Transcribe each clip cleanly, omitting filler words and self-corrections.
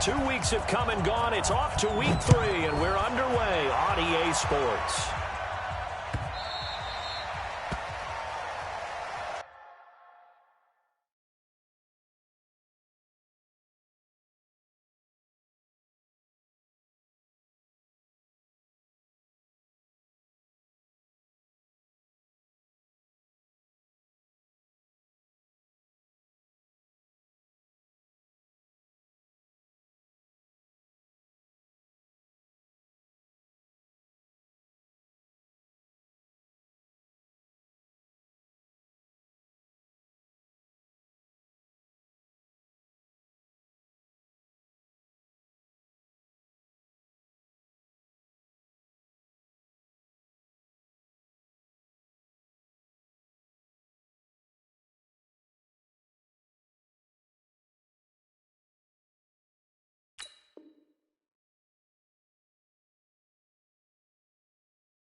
2 weeks have come and gone. It's off to week 3, and we're underway on EA Sports.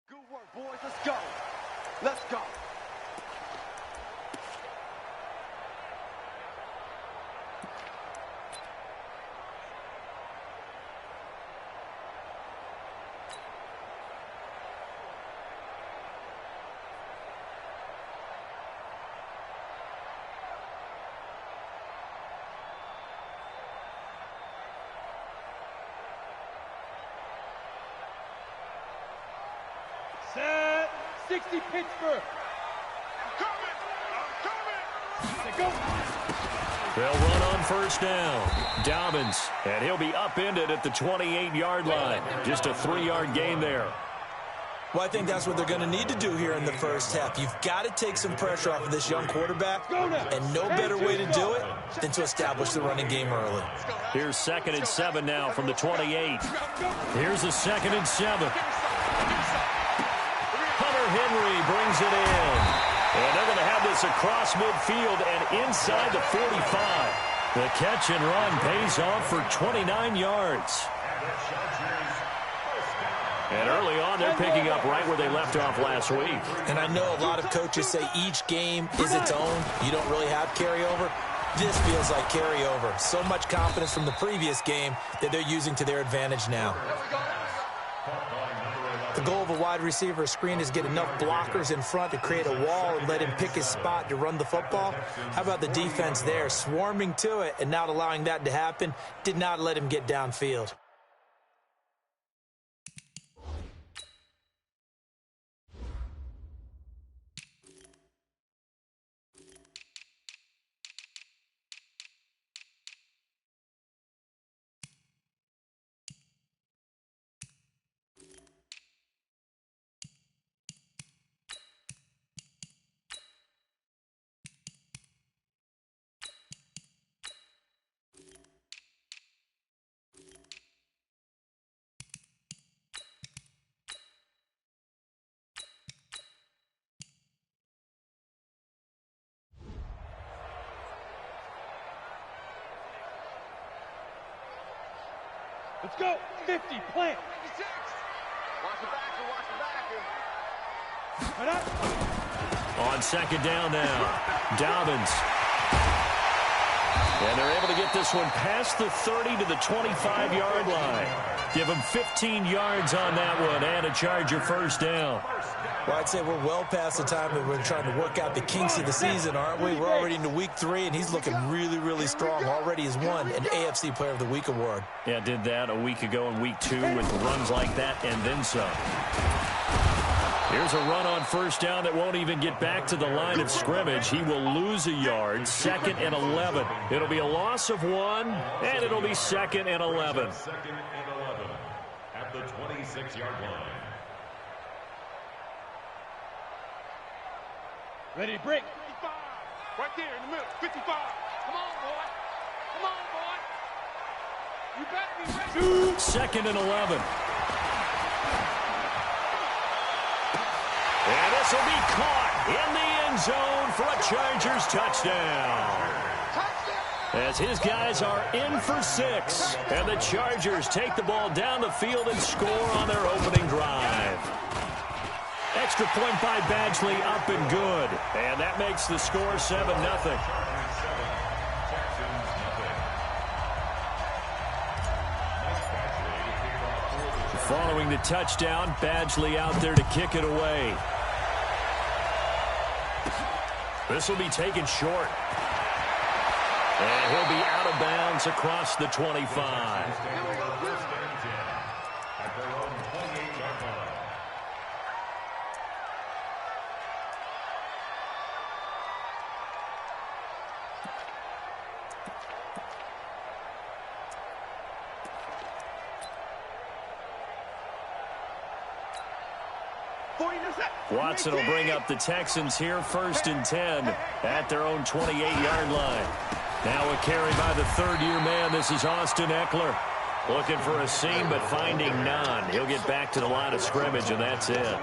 Good work, boys. Let's go. Let's go. Set. 60 Pittsburgh. I'm coming. They'll run on first down. Dobbins, and he'll be upended at the 28-yard line. Just a 3-yard gain there. Well, I think that's what they're going to need to do here in the first half. You've got to take some pressure off of this young quarterback, and no better way to do it than to establish the running game early. Here's 2nd and 7 now from the 28. Here's the 2nd and 7. Hunter Henry brings it in. And they're going to have this across midfield and inside the 45. The catch and run pays off for 29 yards. And early on, they're picking up right where they left off last week. And I know a lot of coaches say each game is its own. You don't really have carryover. This feels like carryover. So much confidence from the previous game that they're using to their advantage now. The goal of a wide receiver screen is get enough blockers in front to create a wall and let him pick his spot to run the football. How about the defense there, swarming to it and not allowing that to happen? Did not let him get downfield. Let's go. 50, plant. 56. Watch the backer, Right up. On 2nd down now, Dobbins. And they're able to get this one past the 30 to the 25-yard line. Give them 15 yards on that one and a Charger first down. Well, I'd say we're well past the time that we're trying to work out the kinks of the season, aren't we? We're already into week 3, and he's looking really, really strong. Already has won an AFC Player of the Week award. Yeah, did that a week ago in week 2 with runs like that and then some. Here's a run on first down that won't even get back to the line of scrimmage. He will lose a yard, 2nd and 11. It'll be a loss of 1, and it'll be 2nd and 11. 2nd and 11 at the 26-yard line. Ready to break. 55. Right there in the middle. 55. Come on, boy. Come on, boy. You better be ready. 2nd and 11. And this will be caught in the end zone for a Chargers touchdown. As his guys are in for 6. And the Chargers take the ball down the field and score on their opening drive. Extra point by Badgley, up and good. And that makes the score 7-0. Following the touchdown, Badgley out there to kick it away. This will be taken short. And he'll be out of bounds across the 25. Watson will bring up the Texans here, 1st and 10 at their own 28-yard line. Now a carry by the third-year man. This is Austin Eckler. Looking for a seam, but finding none. He'll get back to the line of scrimmage, and that's it.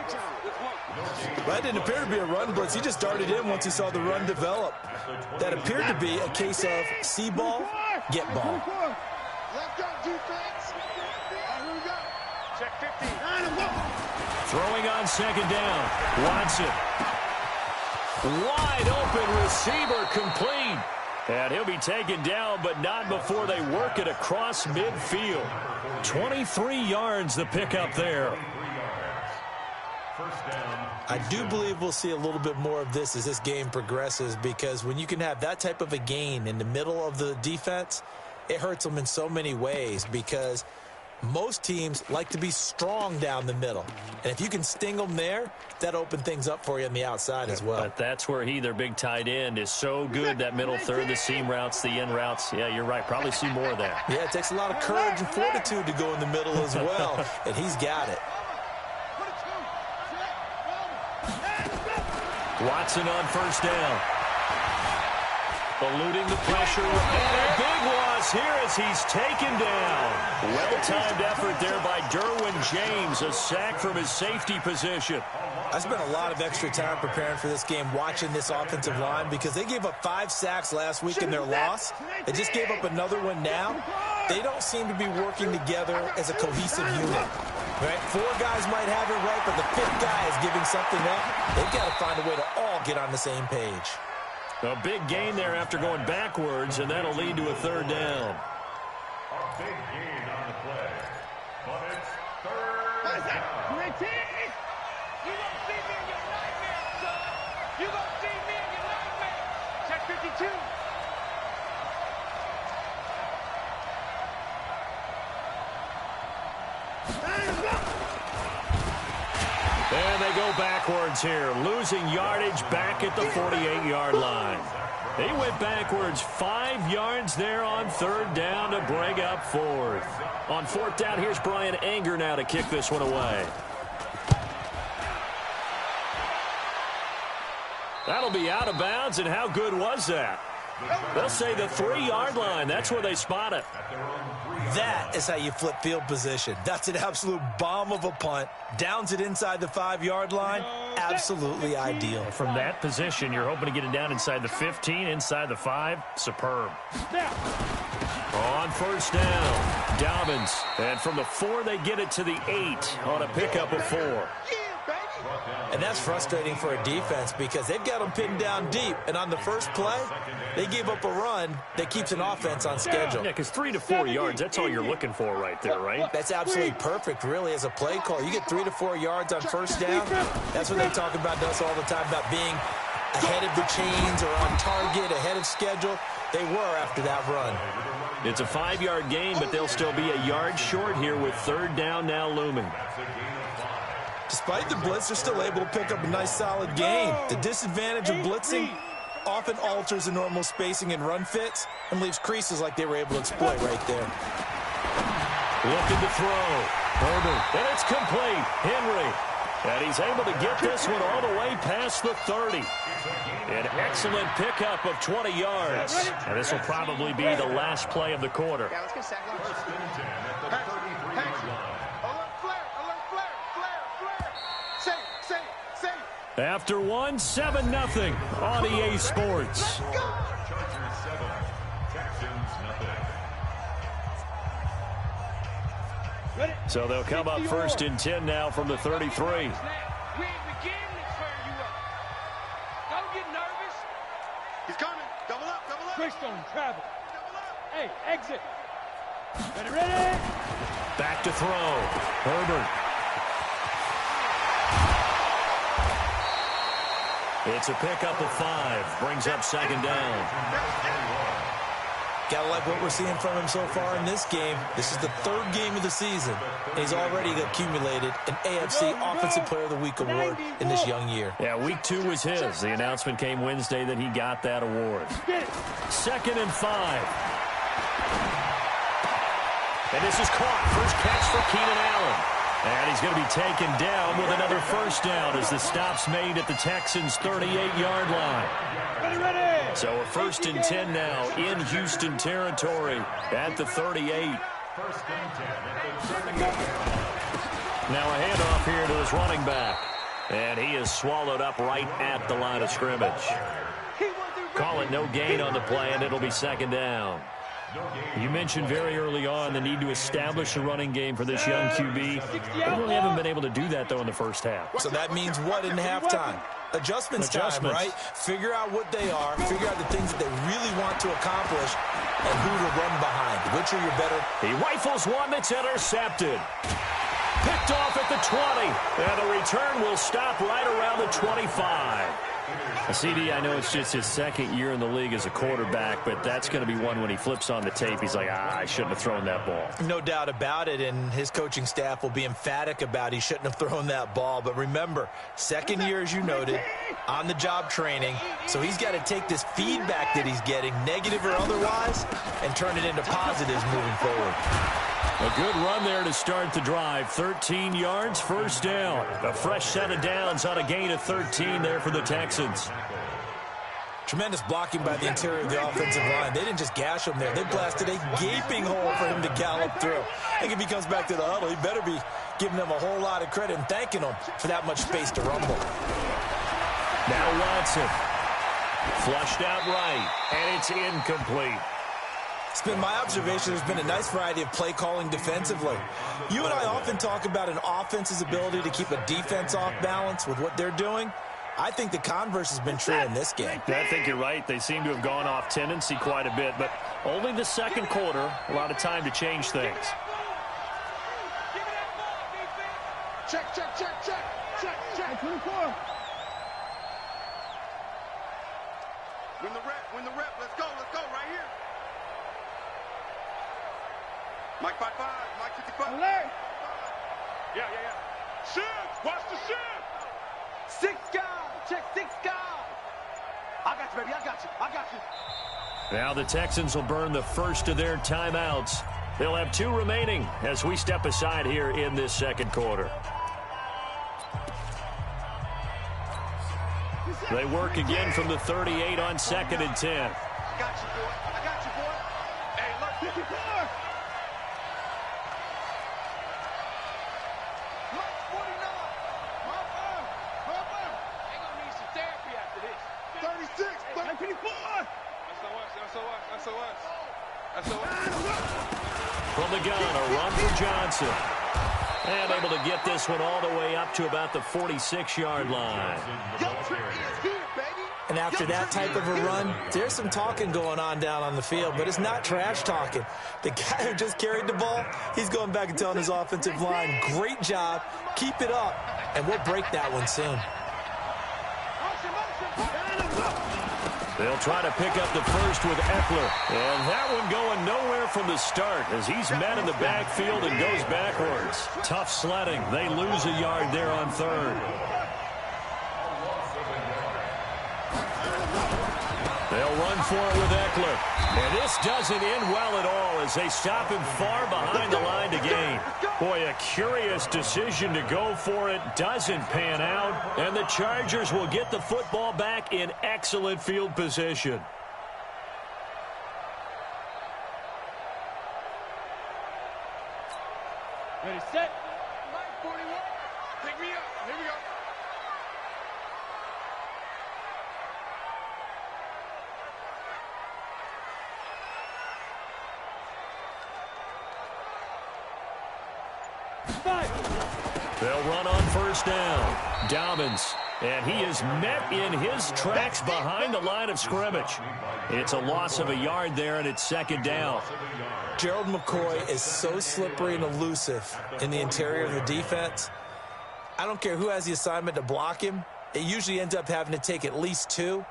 That didn't appear to be a run blitz. He just darted in once he saw the run develop. That appeared to be a case of see ball, get ball. Let's go, defense. Here we go. Check 15. Throwing on 2nd down. Watson. Wide open receiver complete. And he'll be taken down, but not before they work it across midfield. 23 yards the pickup there. I do believe we'll see a little bit more of this as this game progresses, because when you can have that type of a gain in the middle of the defense, it hurts them in so many ways, because most teams like to be strong down the middle. And if you can sting them there, that opens things up for you on the outside as well. But that's where their big tight end, is so good, that middle third, the seam routes, the in routes. Yeah, you're right. Probably see more of that. Yeah, it takes a lot of courage and fortitude to go in the middle as well, and he's got it. Watson on 1st down. Eluding the pressure. And a big loss here as he's taken down. Well-timed effort there by Derwin James. A sack from his safety position. I spent a lot of extra time preparing for this game, watching this offensive line, because they gave up 5 sacks last week in their loss. They just gave up another one now. They don't seem to be working together as a cohesive unit. Right? 4 guys might have it right, but the 5th guy is giving something up. They've got to find a way to all get on the same page. A big gain there after going backwards, and that'll lead to a 3rd down. A big gain on the play, but it's 3rd down. You won't see me in your nightmare, son. You won't see me in your nightmare. Check 52. And they go backwards here, losing yardage back at the 48-yard line. He went backwards 5 yards there on 3rd down to bring up 4th. On 4th down, here's Brian Anger now to kick this one away. That'll be out of bounds, and how good was that? They'll say the 3-yard line. That's where they spot it. That is how you flip field position. That's an absolute bomb of a punt. Downs it inside the 5-yard line. Absolutely ideal. From that position, you're hoping to get it down inside the 15, inside the 5. Superb. On 1st down, Dobbins. And from the 4, they get it to the 8 on a pickup of 4. And that's frustrating for a defense, because they've got them pinned down deep. And on the first play, they gave up a run that keeps an offense on schedule. Yeah, because 3 to 4 yards, that's all you're looking for right there, right? That's absolutely perfect, really, as a play call. You get 3 to 4 yards on 1st down. That's what they talk about to us all the time, about being ahead of the chains or on target, ahead of schedule. They were after that run. It's a 5-yard gain, but they'll still be a yard short here with 3rd down now looming. Despite the blitz, they're still able to pick up a nice, solid gain. The disadvantage of blitzing often alters the normal spacing and run fits and leaves creases like they were able to exploit right there. Looking to throw. Herbert. And it's complete. Henry. And he's able to get this one all the way past the 30. An excellent pickup of 20 yards. And this will probably be the last play of the quarter. Yeah, let's get sacked. First and 10 at the 33-yard line. After 1, 7-0 on EA Sports. Chargers 7, Texans nothing. So they'll come up 1st and 10 now from the 33. We ain't beginning to turn you up. Don't get nervous. He's coming. Double up, double up. Twist on travel. Double up. Hey, exit. Ready? Back to throw. Herbert. It's a pickup of 5. Brings up second down. Gotta like what we're seeing from him so far in this game. This is the 3rd game of the season, and he's already accumulated an AFC Offensive Player of the Week award in this young year. Yeah, week 2 was his. The announcement came Wednesday that he got that award. 2nd and 5. And this is caught. First catch for Keenan Allen. And he's going to be taken down with another first down as the stop's made at the Texans' 38-yard line. So a 1st and 10 now in Houston territory at the 38. Now a handoff here to his running back. And he is swallowed up right at the line of scrimmage. Call it no gain on the play, and it'll be second down. You mentioned very early on the need to establish a running game for this young QB. They really haven't been able to do that, though, in the first half. So that means what in halftime? Adjustments time, right? Figure out what they are, figure out the things that they really want to accomplish, and who to run behind. Which are your better? He rifles one that's intercepted. Picked off at the 20. And the return will stop right around the 25. CD, I know it's just his 2nd year in the league as a quarterback, but that's going to be one when he flips on the tape. He's like, I shouldn't have thrown that ball. No doubt about it, and his coaching staff will be emphatic about he shouldn't have thrown that ball. But remember, 2nd year, as you noted, on-the-job training, so he's got to take this feedback that he's getting, negative or otherwise, and turn it into positives moving forward. A good run there to start the drive. 13 yards, first down. A fresh set of downs on a gain of 13 there for the Texans. Tremendous blocking by the interior of the offensive line. They didn't just gash him there. They blasted a gaping hole for him to gallop through. I think if he comes back to the huddle, he better be giving them a whole lot of credit and thanking them for that much space to rumble. Now Watson. Flushed out right, and it's incomplete. It's been my observation there's been a nice variety of play calling defensively. You and I often talk about an offense's ability to keep a defense off balance with what they're doing. I think the converse has been true in this game. Yeah, I think you're right. They seem to have gone off tendency quite a bit, but only the 2nd quarter, a lot of time to change things. Check, check, check, check, check, check. 24. Win the rep. Let's go right here. Mike 5-5, Mike 55. Alert. Yeah. Shift, watch the shift. 6 guys, check 6 guys. I got you, baby, I got you. Now the Texans will burn the first of their timeouts. They'll have 2 remaining as we step aside here in this 2nd quarter. They work again from the 38 on 2nd and 10. I got you, boy. Hey, look, 54. From the gun, a run for Johnson. And able to get this one all the way up to about the 46-yard line. And after that type of a run, there's some talking going on down on the field, but it's not trash talking. The guy who just carried the ball, he's going back and telling his offensive line, great job, keep it up, and we'll break that one soon. They'll try to pick up the first with Eckler. And that one going nowhere from the start as he's met in the backfield and goes backwards. Tough sledding. They lose a yard there on 3rd. They'll run for it with Eckler. And this doesn't end well at all as they stop him far behind the line to gain. Boy, a curious decision to go for it. Doesn't pan out. And the Chargers will get the football back in excellent field position. Ready, set. Mike 41. Pick me up. Here we go. They'll run on first down. Dobbins And he is met in his tracks behind the line of scrimmage. It's a loss of a yard there, and it's second down. Gerald McCoy is so slippery and elusive in the interior of the defense. I don't care who has the assignment to block him. It usually ends up having to take at least 2.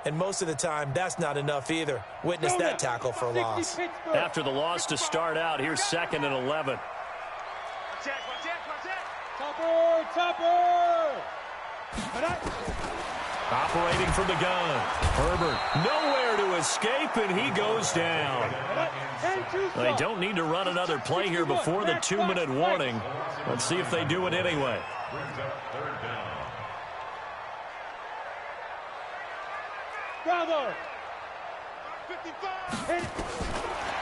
And most of the time, that's not enough either. Witness that tackle for a loss. After the loss to start out, here's 2nd and 11. Topper! Operating from the gun. Herbert nowhere to escape, and he goes down. They don't need to run another play here before the 2-minute warning. Let's see if they do it anyway. Bravo!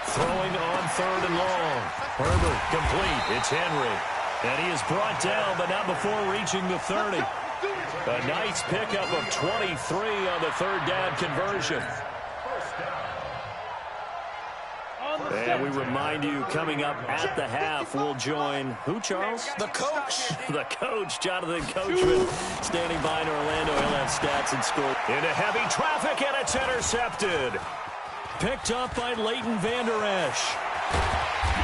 Throwing on 3rd and long. Herbert complete. It's Henry. And he is brought down, but not before reaching the 30. A nice pickup of 23 on the 3rd down conversion. And we remind you, coming up at the half, we'll join who, Charles? The coach. The coach, Jonathan Coachman, standing by in Orlando. He'll have stats and score. Into heavy traffic, and it's intercepted. Picked up by Leighton Vander Esch.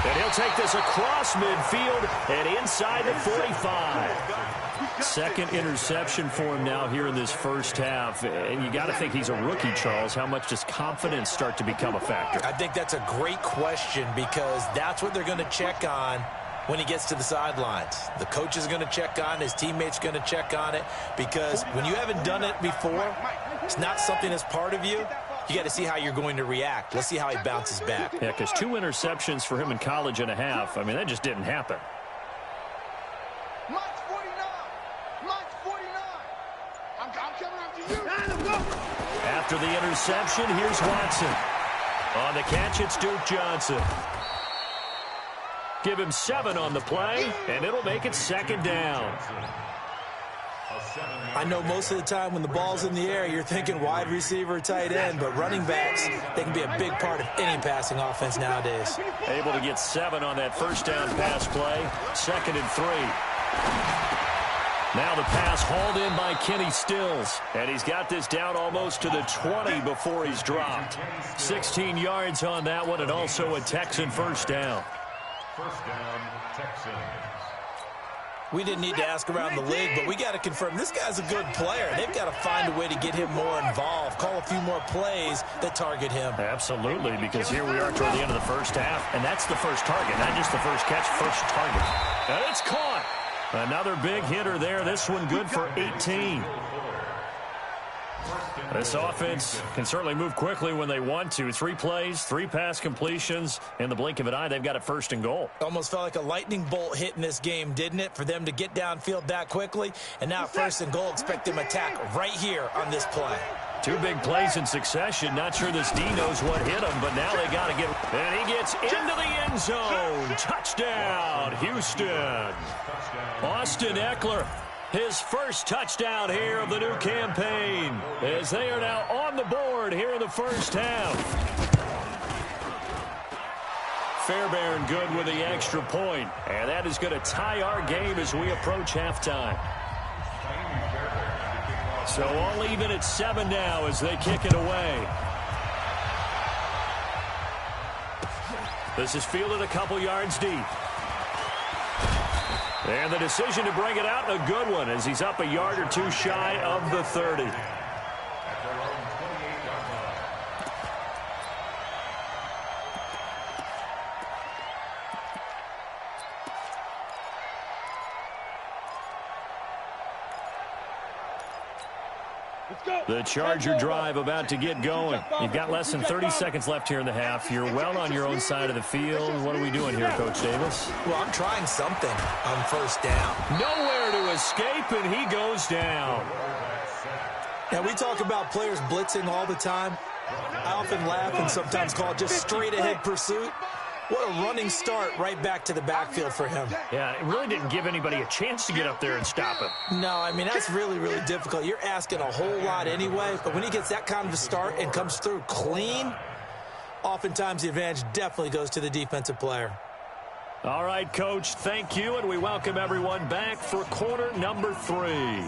And he'll take this across midfield and inside the 45. Second interception for him now here in this first half. And you got to think he's a rookie, Charles. How much does confidence start to become a factor? I think that's a great question because that's what they're going to check on when he gets to the sidelines. The coach is going to check on, his teammates going to check on it, because when you haven't done it before, it's not something that's part of you. You got to see how you're going to react. Let's see how he bounces back. Yeah, because 2 interceptions for him in college and a half. I mean, that just didn't happen. Mike's 49. Mike's 49. I'm coming after you. After the interception, here's Watson. On the catch, it's Duke Johnson. Give him 7 on the play, and it'll make it second down. I know most of the time when the ball's in the air, you're thinking wide receiver, tight end, but running backs, they can be a big part of any passing offense nowadays. Able to get 7 on that first down pass play. 2nd and 3. Now the pass hauled in by Kenny Stills. And he's got this down almost to the 20 before he's dropped. 16 yards on that one, and also a Texan first down. First down, Texans. We didn't need to ask around the league, but we got to confirm this guy's a good player. They've got to find a way to get him more involved, call a few more plays that target him. Absolutely, because here we are toward the end of the first half, and that's the first target, not just the first catch, first target. And it's caught. Another big hitter there. This one good for 18. This offense can certainly move quickly when they want to. 3 plays, 3 pass completions. In the blink of an eye, they've got it 1st and goal. Almost felt like a lightning bolt hit in this game, didn't it? For them to get downfield that quickly. And now 1st and goal, expect them to attack right here on this play. 2 big plays in succession. Not sure this D knows what hit him, but now they got to get... And he gets into the end zone. Touchdown, Houston. Austin Eckler. His first touchdown here of the new campaign, as they are now on the board here in the first half. Fairbairn good with the extra point, and that is going to tie our game as we approach halftime. So all even at 7 now as they kick it away. This is fielded a couple yards deep. And the decision to bring it out, a good one, as he's up a yard or 2 shy of the 30. The Charger drive about to get going. You've got less than 30 seconds left here in the half. You're well on your own side of the field. What are we doing here, Coach Davis? Well, I'm trying something on 1st down. Nowhere to escape, and he goes down. Now, we talk about players blitzing all the time. I often laugh and sometimes call it just straight-ahead pursuit. What a running start right back to the backfield for him. Yeah, it really didn't give anybody a chance to get up there and stop him. No, I mean, that's really, really difficult. You're asking a whole lot anyway, but when he gets that kind of a start and comes through clean, oftentimes the advantage definitely goes to the defensive player. All right, Coach, thank you, and we welcome everyone back for quarter number 3.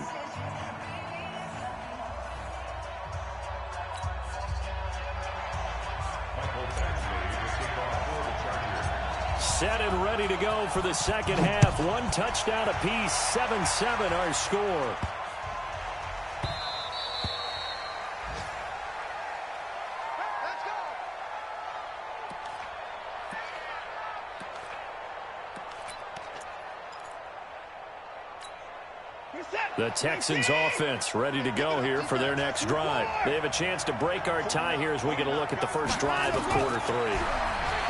Set and ready to go for the second half. One touchdown apiece, 7-7 our score. The Texans offense ready to go here for their next drive. They have a chance to break our tie here as we get a look at the first drive of quarter 3.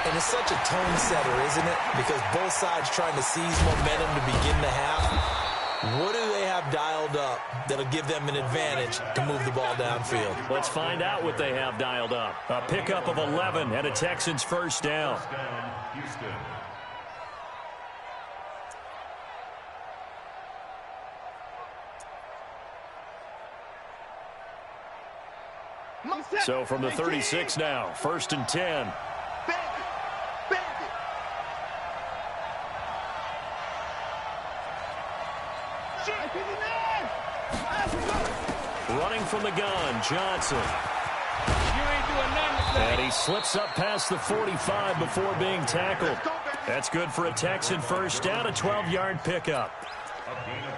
And it's such a tone setter, isn't it? Because both sides trying to seize momentum to begin the half. What do they have dialed up that'll give them an advantage to move the ball downfield? Let's find out what they have dialed up. A pickup of 11 and a Texans first down. Houston. So from the 36 now, 1st and 10. Running from the gun, Johnson. And he slips up past the 45 before being tackled. That's good for a Texan first down, a 12-yard pickup.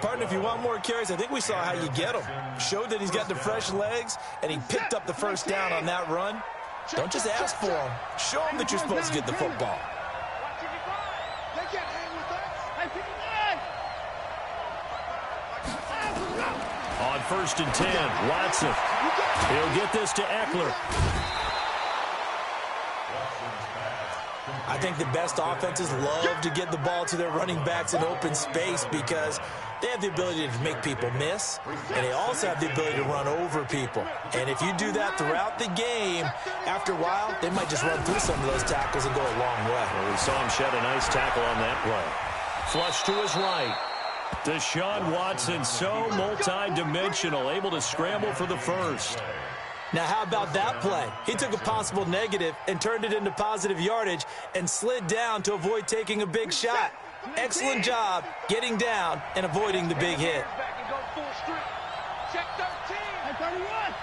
Partner, if you want more carries, I think we saw how you get him. Showed that he's got the fresh legs, and he picked up the first down on that run. Don't just ask for him. Show him that you're supposed to get the football. On 1st and 10, Watson. He'll get this to Eckler. I think the best offenses love to get the ball to their running backs in open space because they have the ability to make people miss, and they also have the ability to run over people. And if you do that throughout the game, after a while, they might just run through some of those tackles and go a long way. Well, we saw him shed a nice tackle on that play. Flush to his right. Deshaun Watson, so multi-dimensional, able to scramble for the first. Now, how about that play? He took a possible negative and turned it into positive yardage and slid down to avoid taking a big shot. Excellent job getting down and avoiding the big hit. Check 13. 31.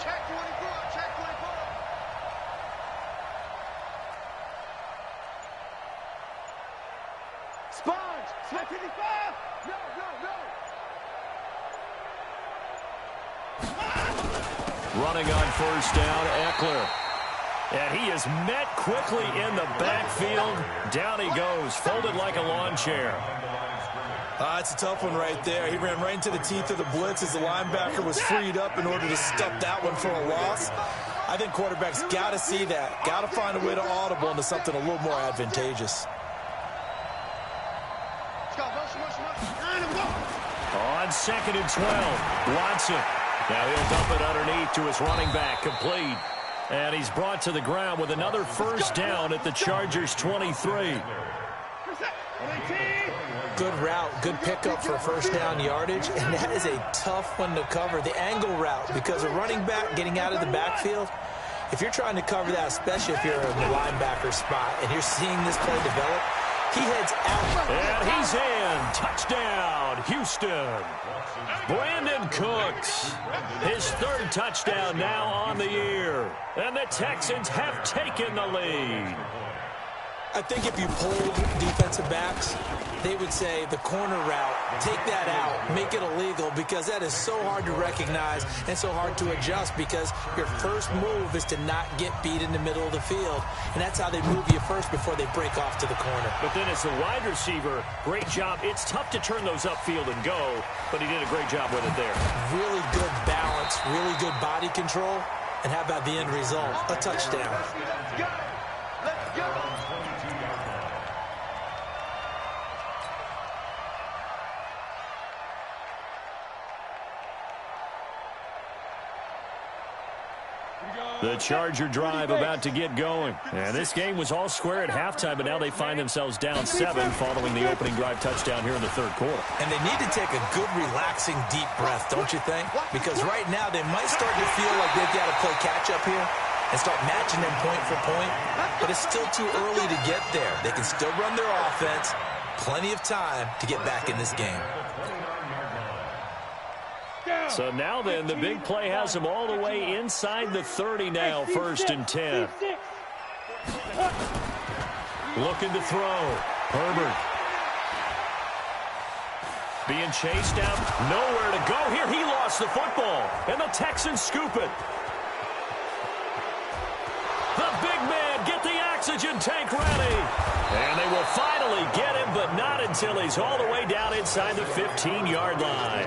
Check 24. Check 24. Sponge. Check 55. No. Running on first down, Eckler. And he is met quickly in the backfield. Down he goes, folded like a lawn chair. It's a tough one right there. He ran right into the teeth of the blitz as the linebacker was freed up in order to stuff that one for a loss. I think quarterbacks got to see that. Got to find a way to audible into something a little more advantageous. On 2nd and 12, Watson. Now he'll dump it underneath to his running back, complete. And he's brought to the ground with another first down at the Chargers' 23. Good route, good pickup for first down yardage, and that is a tough one to cover, the angle route, because a running back getting out of the backfield, if you're trying to cover that, especially if you're in the linebacker spot and you're seeing this play develop, he heads out. And he's in. Touchdown, Houston. Brandon Cooks, his 3rd touchdown now on the year. And the Texans have taken the lead. I think if you polled defensive backs, they would say the corner route, take that out, make it illegal, because that is so hard to recognize and so hard to adjust, because your first move is to not get beat in the middle of the field. And that's how they move you first before they break off to the corner. But then as the wide receiver, great job. It's tough to turn those upfield and go, but he did a great job with it there. Really good balance, really good body control. And how about the end result? A touchdown. Let's go. The Charger drive about to get going. And this game was all square at halftime, but now they find themselves down 7 following the opening drive touchdown here in the 3rd quarter. And they need to take a good, relaxing, deep breath, don't you think? Because right now they might start to feel like they've got to play catch-up here and start matching them point for point. But it's still too early to get there. They can still run their offense. Plenty of time to get back in this game. So now then, the big play has them all the way inside the 30 now, 1st and 10. Looking to throw. Herbert. Being chased out. Nowhere to go here. He lost the football. And the Texans scoop it. The big man get the oxygen tank ready. And they will finally get him, but not until he's all the way down inside the 15-yard line.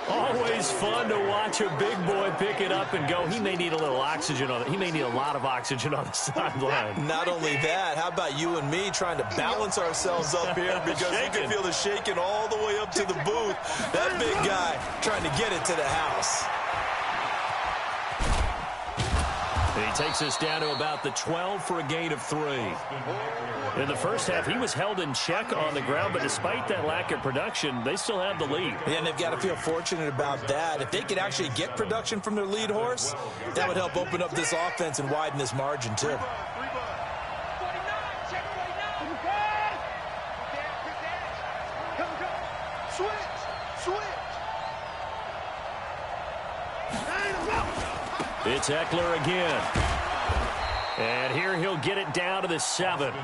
Always fun to watch a big boy pick it up and go. He may need a little oxygen on it. He may need a lot of oxygen on the sideline. Not only that, how about you and me trying to balance ourselves up here because you can feel the shaking all the way up to the booth. That big guy trying to get it to the house. He takes us down to about the 12 for a gain of 3. In the first half, he was held in check on the ground, but despite that lack of production, they still have the lead. Yeah, and they've got to feel fortunate about that. If they could actually get production from their lead horse, that would help open up this offense and widen this margin, too. It's Eckler again. And here he'll get it down to the 7.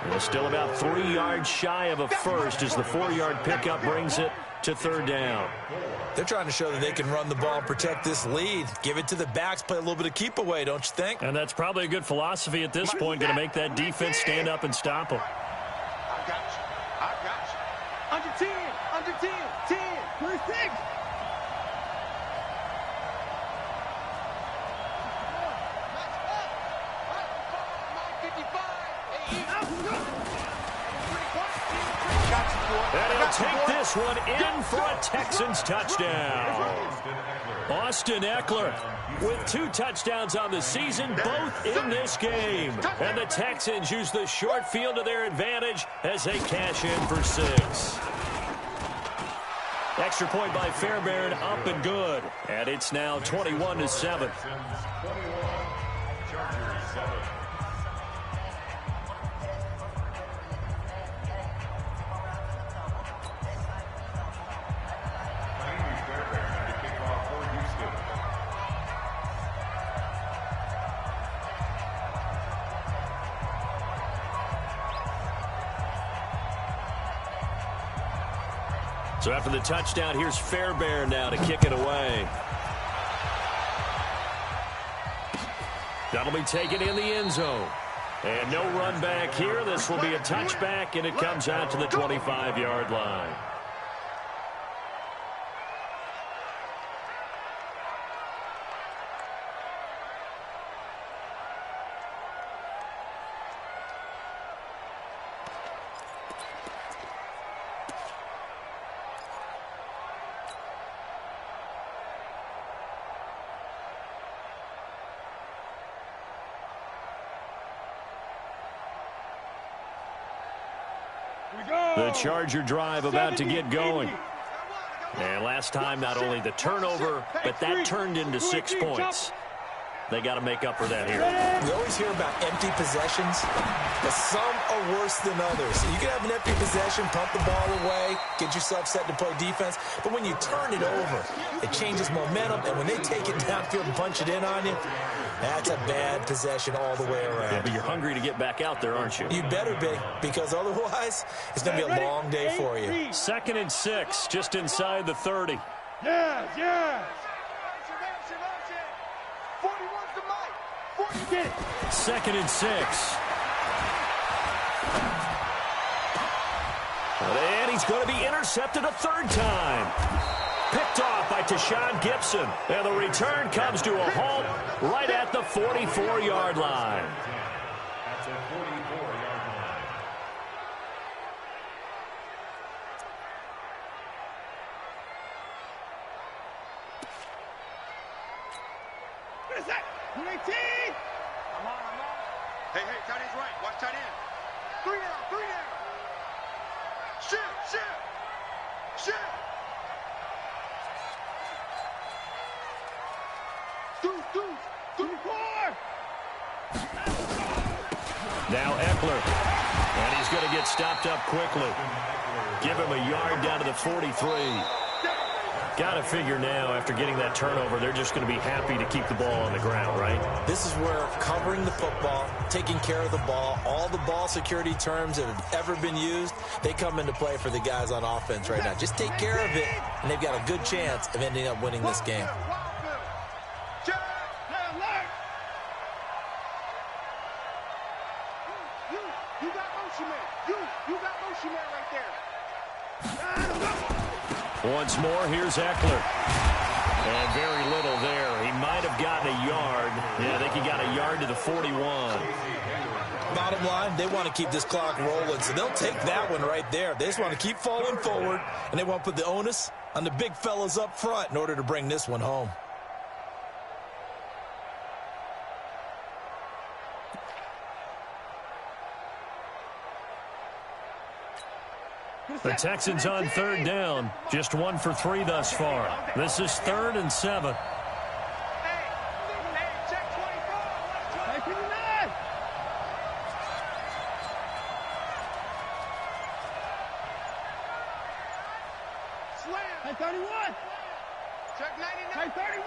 Well, still about 3 yards shy of a first as the 4-yard pickup brings it to 3rd down. They're trying to show that they can run the ball and protect this lead. Give it to the backs, play a little bit of keep away, don't you think? And that's probably a good philosophy at this point, going to make that defense stand up and stop them. I got you. Under 10, under 10, 10, 26. And he'll take this one in for a Texans touchdown. Austin Eckler with 2 touchdowns on the season, both in this game. And the Texans use the short field to their advantage as they cash in for 6. Extra point by Fairbairn, up and good. And it's now 21-7. So after the touchdown, here's Fairbairn now to kick it away. That'll be taken in the end zone. And no run back here. This will be a touchback, and it comes out to the 25-yard line. The Charger drive about to get going. And last time, not only the turnover, but that turned into 6 points. They got to make up for that here. We always hear about empty possessions, but some are worse than others. You can have an empty possession, pump the ball away, get yourself set to play defense, but when you turn it over, it changes momentum, and when they take it downfield and punch it in on you, that's a bad possession all the way around. Yeah, but you're hungry to get back out there, aren't you? You better be, because otherwise, it's going to be a long day for you. 2nd and 6, just inside the 30. Yes, yes. 2nd and 6. And he's going to be intercepted a 3rd time. Picked off by Tashawn Gibson. And the return comes to a halt right at the 44-yard line. That's a 44-yard line. What is that? 18. I'm on. Hey, tight end's right. Watch tight end. 3 down. Shift. 2, 4. Now Eckler. And he's going to get stopped up quickly. Give him a yard down to the 43. Got to figure now, after getting that turnover, they're just going to be happy to keep the ball on the ground, right? This is where covering the football, taking care of the ball, all the ball security terms that have ever been used, they come into play for the guys on offense right now. Just take care of it, and they've got a good chance of ending up winning this game. You got motion man. You got motion man right there. Once more, here's Eckler. And very little there. He might have gotten a yard. Yeah, I think he got a yard to the 41. Bottom line, they want to keep this clock rolling, so they'll take that one right there. They just want to keep falling forward, and they want to put the onus on the big fellas up front in order to bring this one home. The Texans on third down. Just 1 for 3 thus far. This is 3rd and 7. Hey, 31. Check 99. Hey, 31.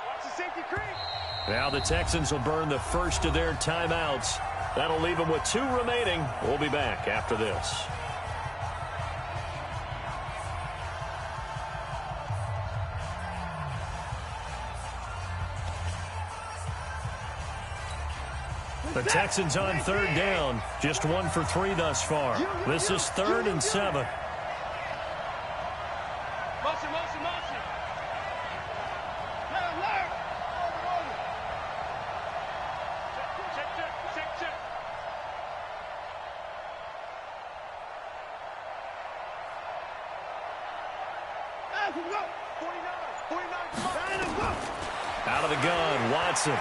Watch the safety creep. Now the Texans will burn the first of their timeouts. That'll leave them with 2 remaining. We'll be back after this. The Texans on third down. Just 1 for 3 thus far. This is 3rd and 7. Motion. Hey, alert. Check. Let's go. 49. Out of the gun, Watson.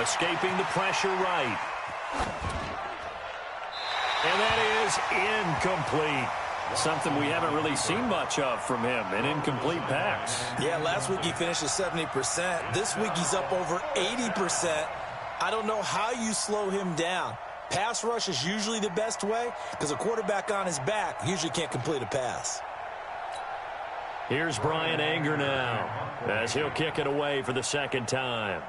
Escaping the pressure right. And that is incomplete. Something we haven't really seen much of from him, an incomplete pass. Yeah, last week he finished at 70%. This week he's up over 80%. I don't know how you slow him down. Pass rush is usually the best way because a quarterback on his back usually can't complete a pass. Here's Brian Anger now as he'll kick it away for the second time.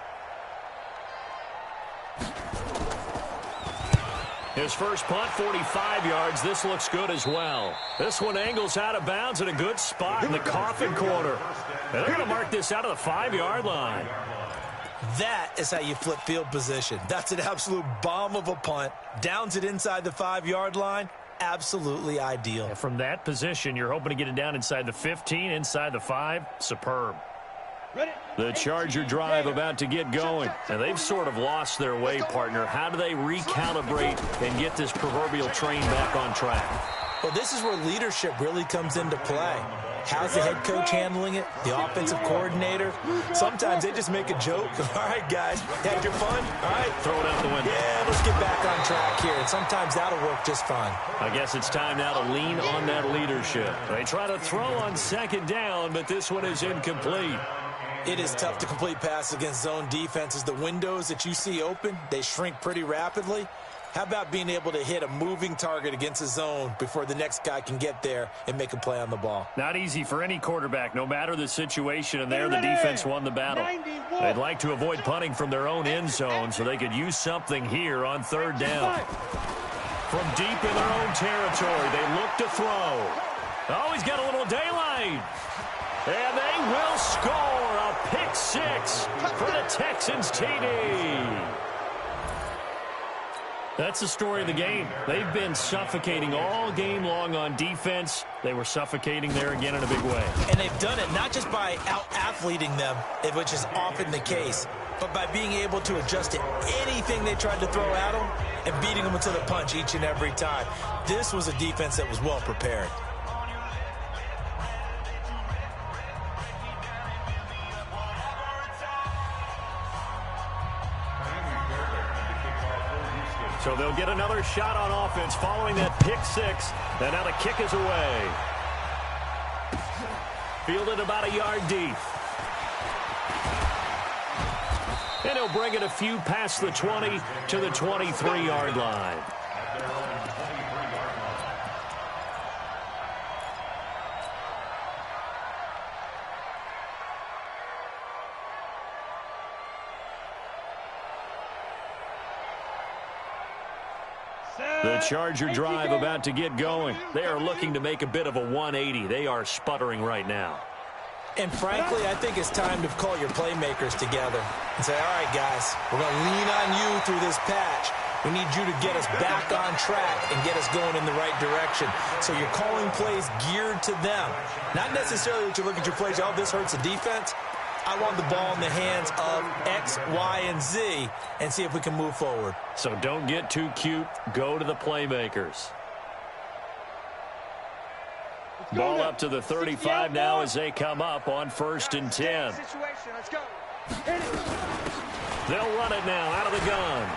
His first punt, 45 yards. This looks good as well. This one angles out of bounds in a good spot in the coffin corner. And they're going to mark this out of the 5-yard line. That is how you flip field position. That's an absolute bomb of a punt. Downs it inside the 5-yard line. Absolutely ideal. And from that position, you're hoping to get it down inside the 15, inside the 5. Superb. The Charger drive about to get going, and they've sort of lost their way, partner. How do they recalibrate and get this proverbial train back on track? Well, this is where leadership really comes into play. How's the head coach handling it? The offensive coordinator? Sometimes they just make a joke. All right, guys, had your fun? All right. Throw it out the window. Yeah, let's get back on track here. And sometimes that'll work just fine. I guess it's time now to lean on that leadership. They try to throw on second down, but this one is incomplete. It is tough to complete passes against zone defenses. The windows that you see open, they shrink pretty rapidly. How about being able to hit a moving target against a zone before the next guy can get there and make a play on the ball? Not easy for any quarterback, no matter the situation, and there the defense won the battle. They'd like to avoid punting from their own end zone so they could use something here on third down. From deep in their own territory, they look to throw. Oh, he's got a little daylight. And they will score a pick 6 for the Texans TD. That's the story of the game. They've been suffocating all game long on defense. They were suffocating there again in a big way. And they've done it not just by out-athleting them, which is often the case, but by being able to adjust to anything they tried to throw at them and beating them to the punch each and every time. This was a defense that was well prepared. So they'll get another shot on offense following that pick 6. And now the kick is away. Fielded about a yard deep. And he'll bring it a few past the 20 to the 23-yard line. The Charger drive about to get going. They are looking to make a bit of a 180. They are sputtering right now. And frankly, I think it's time to call your playmakers together and say, all right, guys, we're going to lean on you through this patch. We need you to get us back on track and get us going in the right direction. So you're calling plays geared to them. Not necessarily that you look at your plays, oh, this hurts the defense. I want the ball in the hands of X, Y, and Z and see if we can move forward. So don't get too cute. Go to the playmakers. Ball up to the 35 now as they come up on 1st and 10. They'll run it now out of the gun.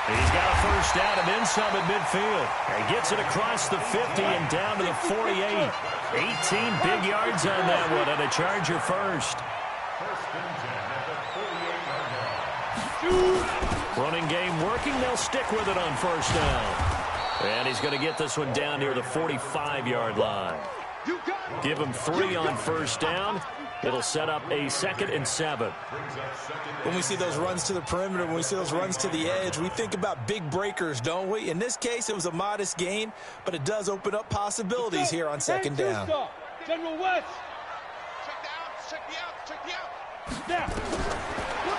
He's got a first down and then some at midfield. He gets it across the 50 and down to the 48. 18 big yards on that one and a Charger first. Running game working. They'll stick with it on 1st down. And he's going to get this one down near the 45-yard line. Give him 3 on 1st down. It'll set up a 2nd and 7. When we see those runs to the perimeter, when we see those runs to the edge, we think about big breakers, don't we? In this case, it was a modest gain, but it does open up possibilities here on 2nd down. General West.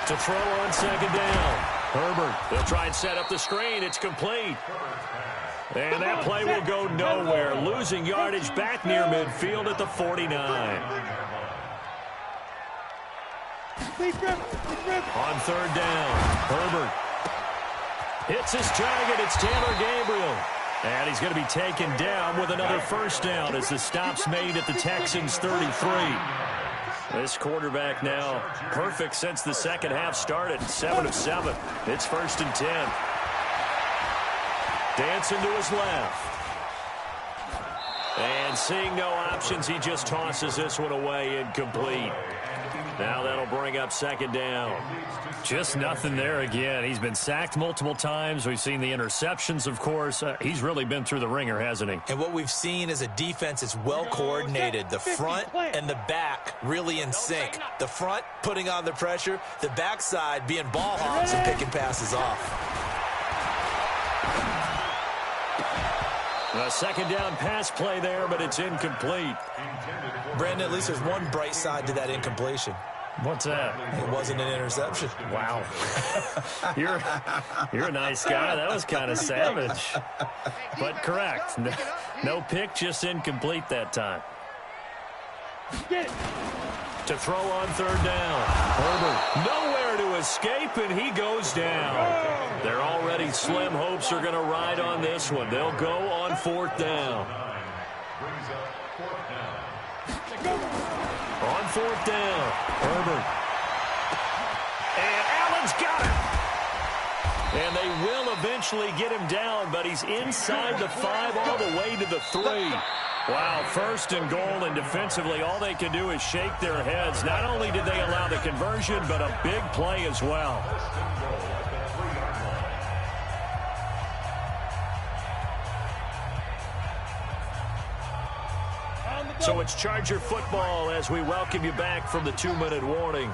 To throw on 2nd down. Herbert, they'll try and set up the screen. It's complete. And that play will go nowhere. Losing yardage back near midfield at the 49. On 3rd down, Herbert hits his target. It's Taylor Gabriel. And he's going to be taken down with another 1st down as the stop's made at the Texans 33. This quarterback now perfect since the second half started. 7 of 7. It's 1st and 10. Dancing to his left. And seeing no options, he just tosses this one away incomplete. Now that'll bring up 2nd down. Just nothing there again. He's been sacked multiple times. We've seen the interceptions, of course. He's really been through the ringer, hasn't he? And what we've seen is a defense that's well coordinated. The front and the back really in sync. The front putting on the pressure. The backside being ball hogs and picking passes off. A 2nd down pass play there, but it's incomplete. Brandon, at least there's one bright side to that incompletion. What's that? It wasn't an interception. Wow. You're a nice guy. That was kind of savage. But correct. No pick, just incomplete that time. To throw on 3rd down. Herbert nowhere to escape, and he goes down. Their already slim hopes are going to ride on this one. They'll go on 4th down. On 4th down, Herbert. And Allen's got it. And they will eventually get him down, but he's inside the 5 all the way to the 3. Wow, 1st and goal, and defensively all they can do is shake their heads. Not only did they allow the conversion, but a big play as well. So it's Charger football as we welcome you back from the 2-minute warning.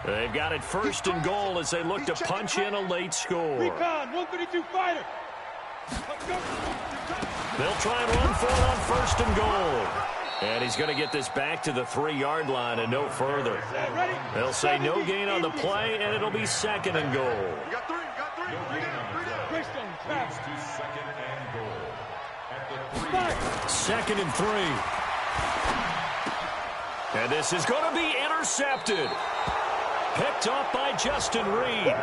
They've got it 1st and goal as they look to punch in a late score. Recon, 132 fighter. They'll try and run for it on 1st and goal. And he's going to get this back to the 3-yard line and no further. They'll say no gain on the play, and it'll be 2nd and goal. You got 3, you got 3. Bring it down. Moves to 2nd and goal. At the 2nd and 3. And this is going to be intercepted. Picked off by Justin Reed.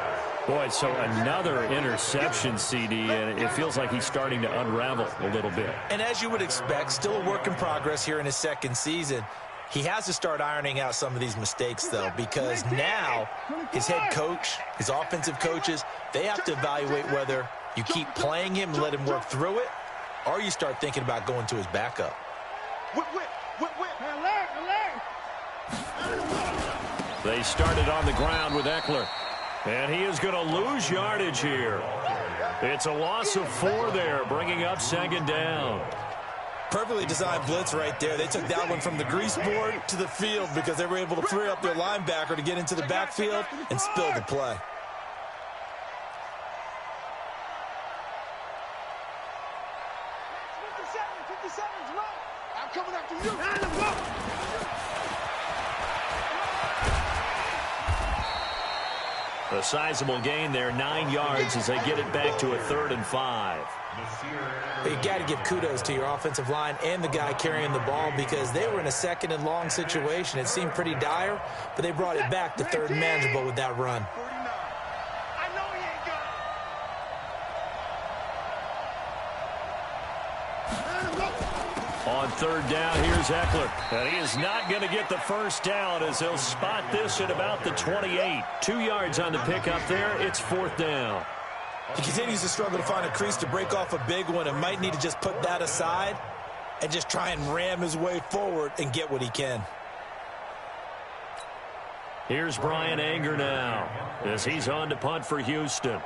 Boy, so another interception, CD, and it feels like he's starting to unravel a little bit. And as you would expect, still a work in progress here in his 2nd season. He has to start ironing out some of these mistakes, though, because now his head coach, his offensive coaches, they have to evaluate whether you keep playing him and let him work through it, or you start thinking about going to his backup. They started on the ground with Eckler. And he is going to lose yardage here. It's a loss of 4 there, bringing up 2nd down. Perfectly designed blitz right there. They took that one from the grease board to the field because they were able to free up their linebacker to get into the backfield and spill the play. coming after you. A sizable gain there, 9 yards as they get it back to a 3rd and 5. You got to give kudos to your offensive line and the guy carrying the ball because they were in a 2nd and long situation. It seemed pretty dire, but they brought it back to 3rd and manageable with that run. I know he ain't got On 3rd down, here's Eckler. And he is not going to get the first down as they'll spot this at about the 28. 2 yards on the pickup there. It's 4th down. He continues to struggle to find a crease to break off a big one and might need to just put that aside and just try and ram his way forward and get what he can. Here's Brian Anger now as he's on to punt for Houston.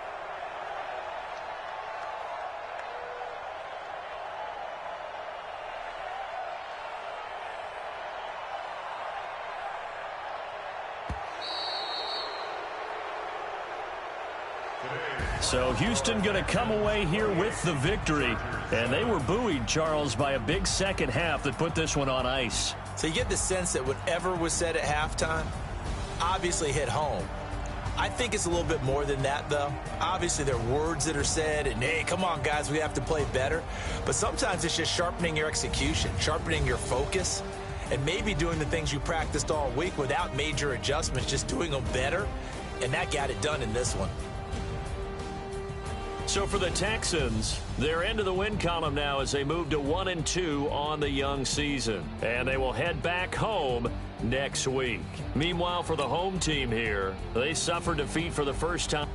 So Houston going to come away here with the victory. And they were buoyed, Charles, by a big second half that put this one on ice. So you get the sense that whatever was said at halftime obviously hit home. I think it's a little bit more than that, though. Obviously, there are words that are said, and, hey, come on, guys, we have to play better. But sometimes it's just sharpening your execution, sharpening your focus, and maybe doing the things you practiced all week without major adjustments, just doing them better. And that got it done in this one. So for the Texans, they're into the win column now as they move to 1-2 on the young season. And they will head back home next week. Meanwhile, for the home team here, they suffered defeat for the first time.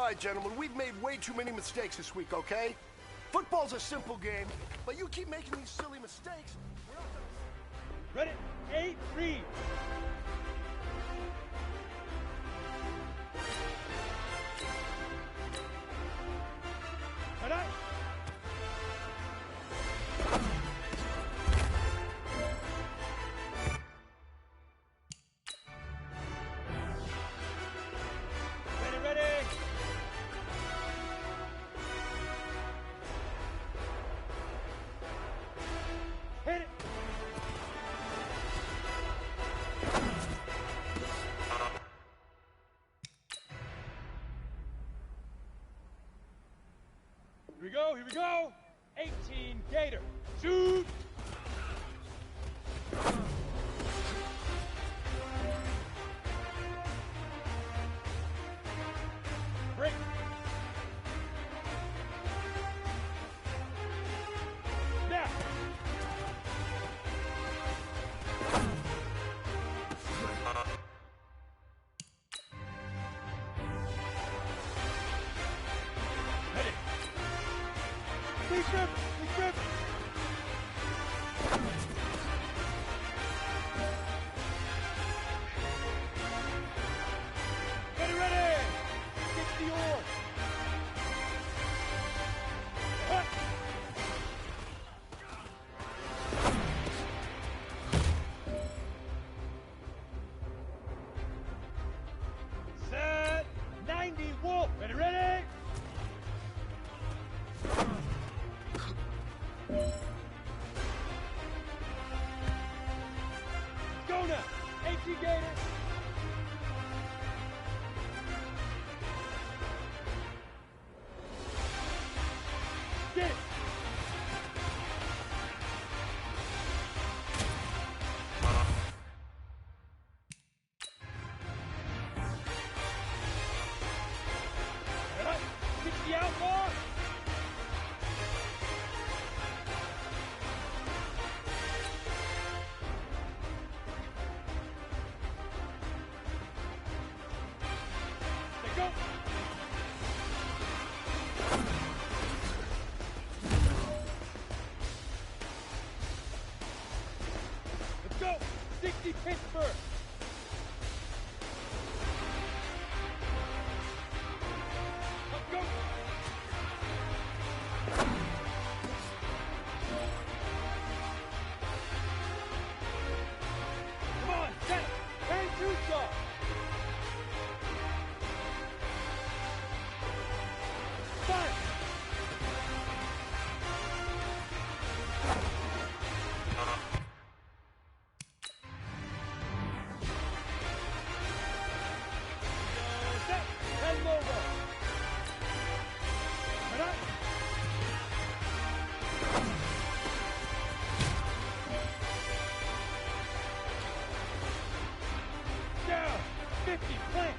right, gentlemen, we've made way too many mistakes this week, okay? Football's a simple game, but you keep making these silly mistakes. Ready? 8, read. Ready? Hit it! Here we go! 18 Gator. Shoot! Break! Now! Big grip! Big grip! Ready! 60 oar! Hut! Set! 90 wolf! Ready! Go now! 18 Gators! Get it! Ready? 60 outlaw! Go! Let's go! 60 Pittsburgh! Let's go! Come on, set it! Hey, two-star! Fire! Set! Head over! Ready? Down! 50, plank!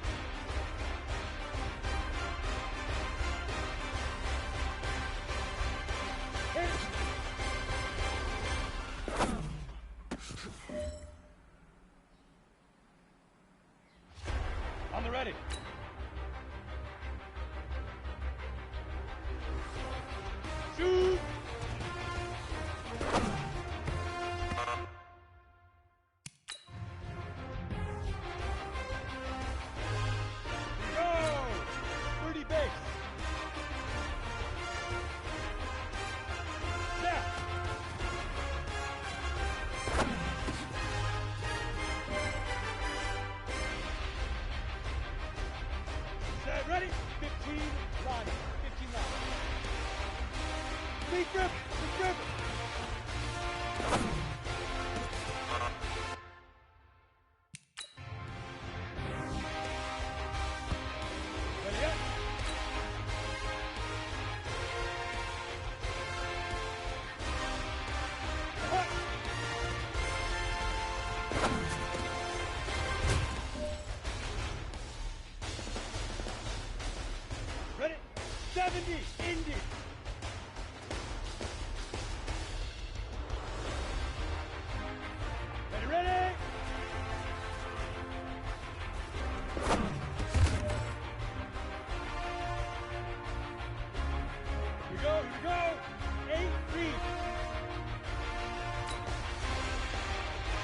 On the ready. Shoot! Go! 30 base. Snap!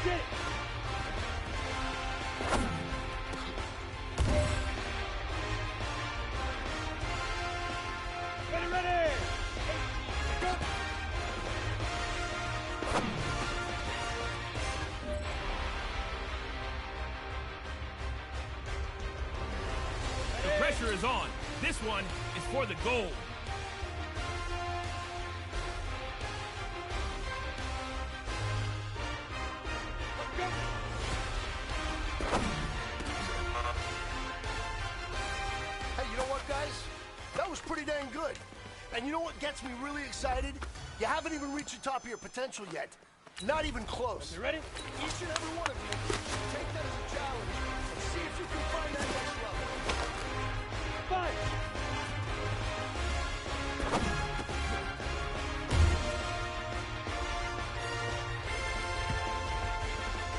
Get it. Ready, ready. Go. The pressure is on. This one is for the goal. Hey, you know what, guys? That was pretty dang good. And you know what gets me really excited? You haven't even reached the top of your potential yet. Not even close. You ready? Each and every one of you, take that as a challenge and see if you can find that next level. Fight.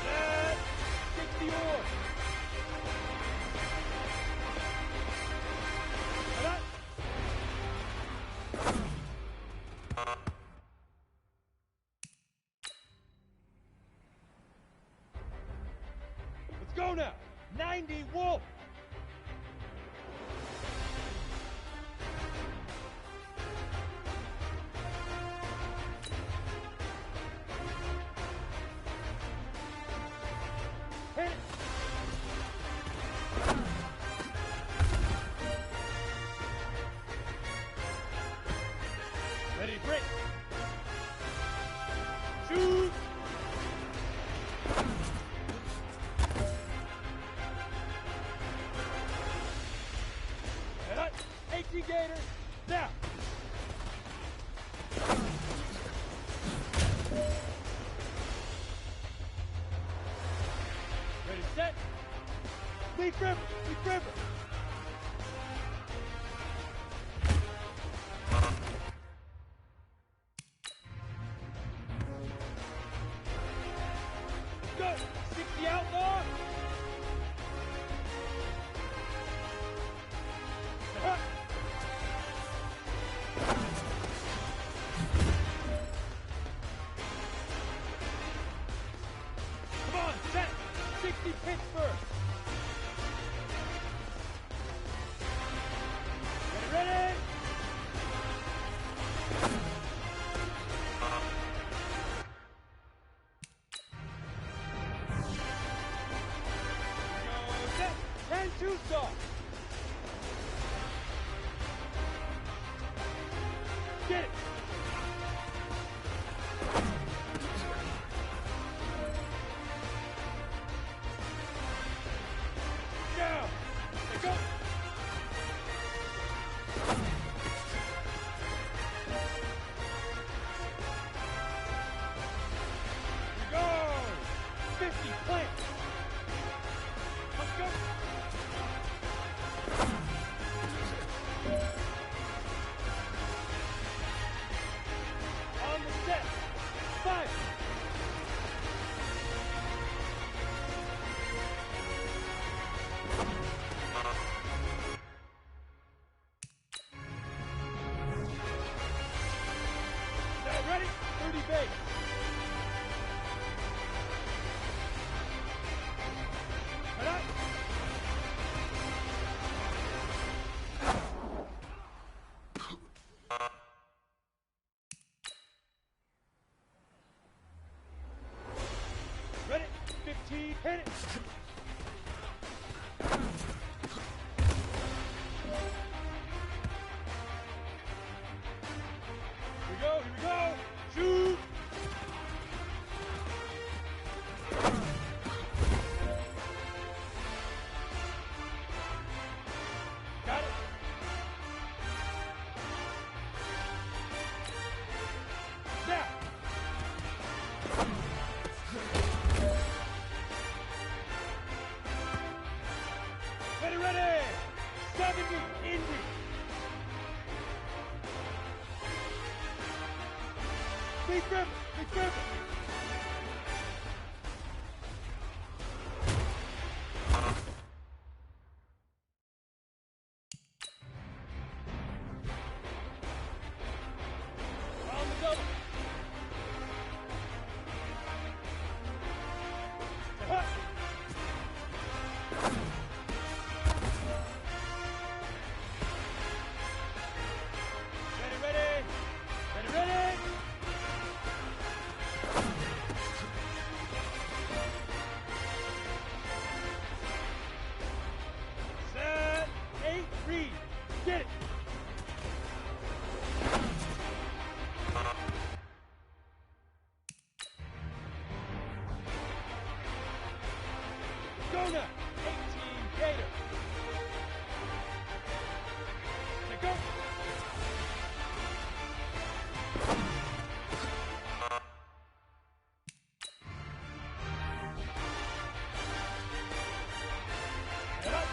Let's take the oar. Let's go now. 90 Wolf. Hit it. Ready to break. Shoot. Head up. 18 Gators. Down. Ready, set. Leaf River. Leaf River. Go. 60 Outlaw. Up. Come on, set. 60 Pittsburgh. Ready, ready. Go, set. 10 Tucson. Get it. Down. Let go. Here we go. 50 plant. Let's go. On the set. 5. Now ready? 30 base. Head up. Ready? 15, hit it. Here we go, here we go. Shoot. Got it. Now. Jonah, 18 Gator. To go. Head up,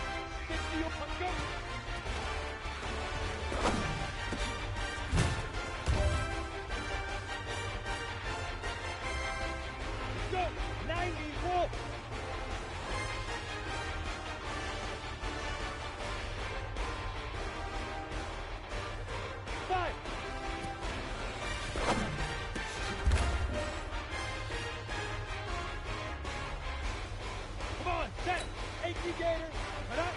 60, go. Go, 90 Wolf. Five. Come on, set. 80 Gator. Head up.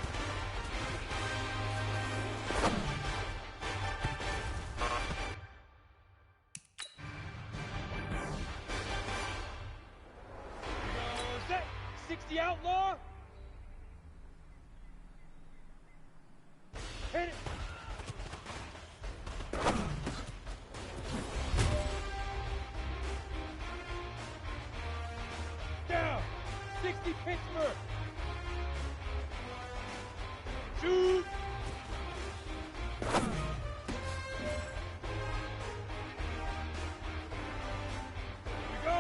Go, set. 60 Outlaw. Hit it. Down. 60 Pittsburgh. Shoot. We go.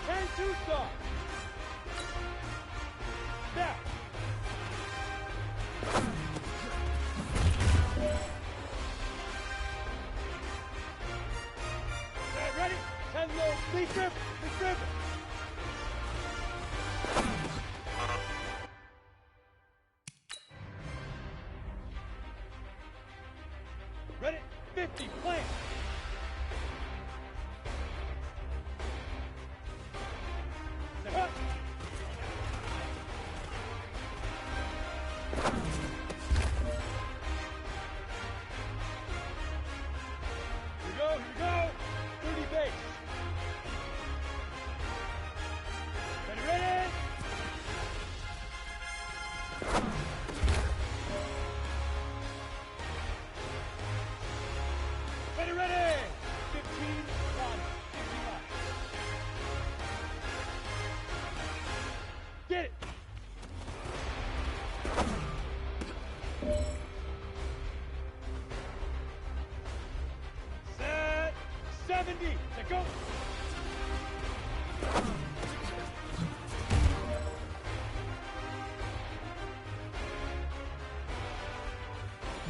10 two-star. Back. Okay, ready? 10 low. Please grip. Please grip. Ready? 50. Plant. Set up. Here we go. Here we go. 30 base. Ready, ready. Ready, ready. 15, 1, 51. Get it. Set. 70. To go.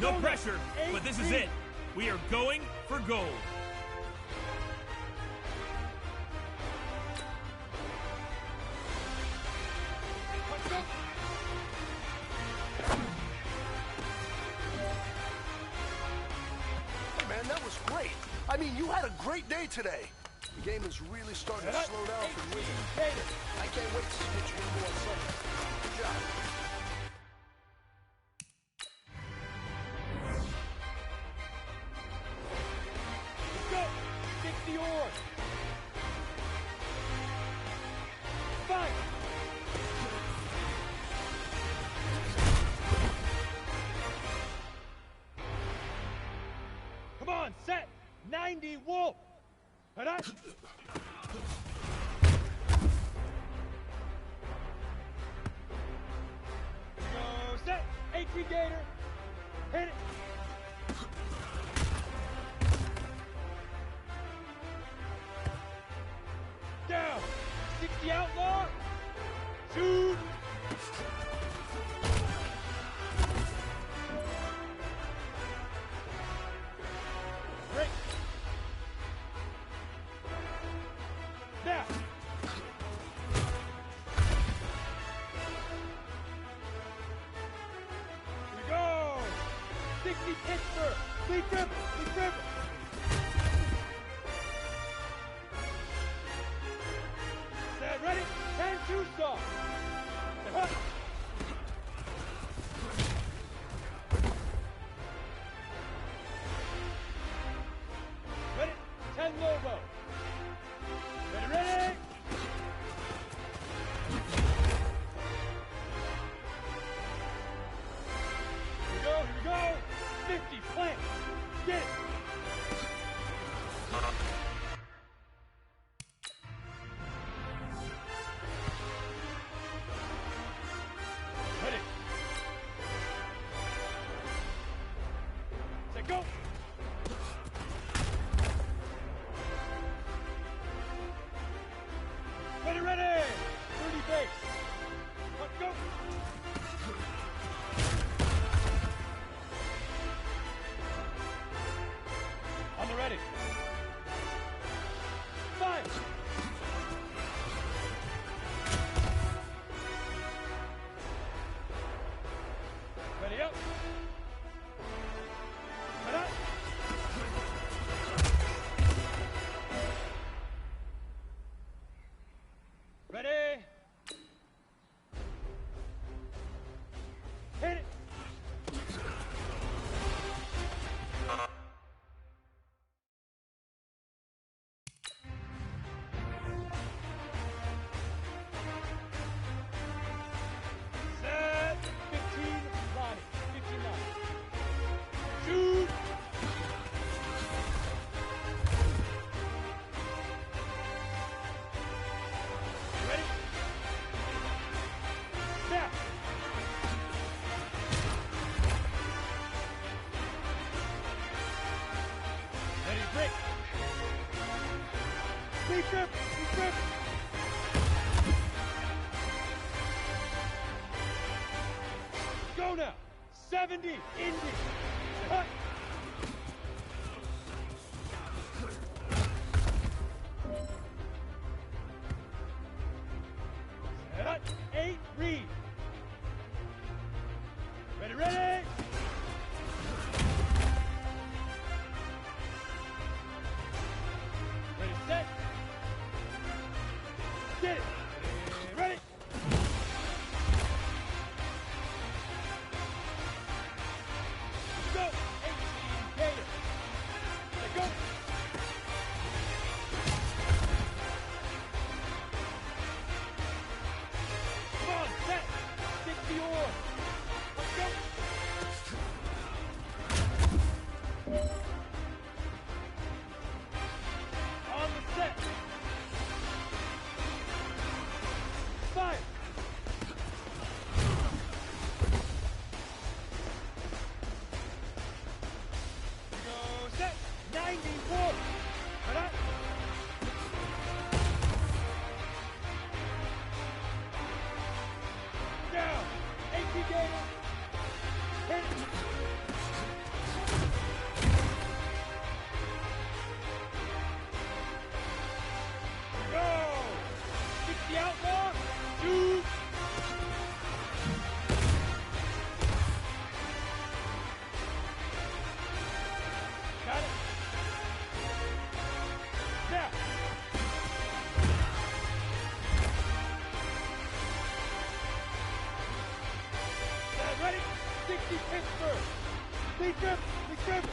No pressure, but this is it. We are going for gold. Let's go. Hey, man, that was great. I mean, you had a great day today. The game is really starting to slow down for you. I can't wait to see what you're going to do on Sunday. Good job. Let's go. 60 oars. 5. Come on, set. 90 Wolf. Head up. Go, set. 80 Gator. Hit it. Down. 60 Outlaw. Shoot. Break. Now. Here we go. 60 Pittsburgh. Lead dribble. Lead dribble. Set. Ready? 10 two-star. Set up. Ready? 10 Lobo. Ready, ready? Here we go, here we go. 50, plant. Get it. Ready, ready! 30 base. Let's go! On the ready. 5. Ready up. Head up. Ready. Hit it. Set. 15 body. 15 body. Shoot. Ready? Snap. Ready to break. Free grip. Free grip. Go now. 70. Indy. Cut. Set. 8. Read. Ready, ready. Ready, set. Get it. Ready. Go. 18 Gator. Let go. Come on, set. 60 oar. Let's go. On the set. 5. Go set. 94. Right up. Down. 18 Gator. Hit it. Go. 60 outlaw. Shoot. Got it. Now. Ready? 60 Pittsburgh. Lead grip. Lead grip.